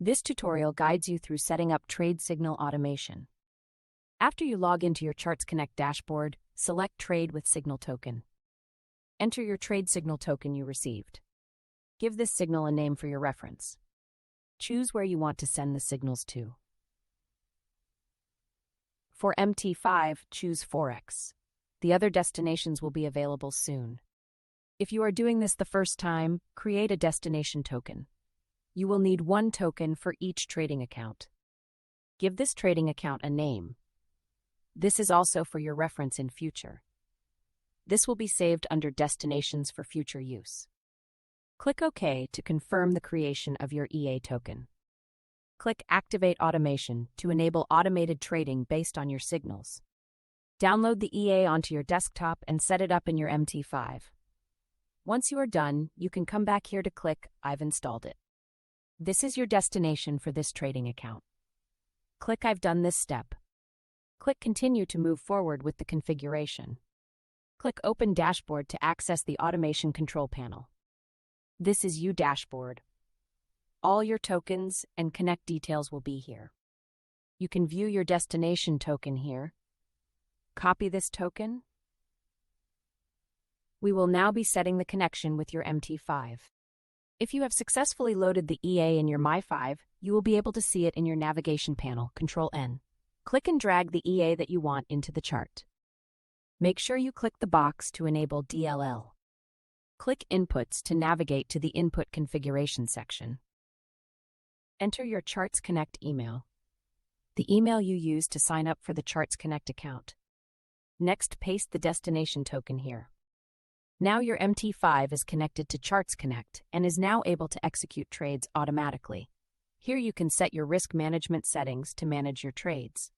This tutorial guides you through setting up trade signal automation. After you log into your ChartsConnect dashboard, select Trade with Signal Token. Enter your trade signal token you received. Give this signal a name for your reference. Choose where you want to send the signals to. For MT5, choose Forex. The other destinations will be available soon. If you are doing this the first time, create a destination token. You will need one token for each trading account. Give this trading account a name. This is also for your reference in future. This will be saved under Destinations for future use. Click OK to confirm the creation of your EA token. Click Activate Automation to enable automated trading based on your signals. Download the EA onto your desktop and set it up in your MT5. Once you are done, you can come back here to click I've installed it. This is your destination for this trading account. Click I've done this step. Click Continue to move forward with the configuration. Click Open Dashboard to access the Automation Control Panel. This is your dashboard. All your tokens and connect details will be here. You can view your destination token here. Copy this token. We will now be setting the connection with your MT5. If you have successfully loaded the EA in your My5, you will be able to see it in your navigation panel, Control-N. Click and drag the EA that you want into the chart. Make sure you click the box to enable DLL. Click Inputs to navigate to the Input Configuration section. Enter your ChartsConnect email, the email you used to sign up for the ChartsConnect account. Next, paste the destination token here. Now your MT5 is connected to ChartsConnect and is now able to execute trades automatically. Here you can set your risk management settings to manage your trades.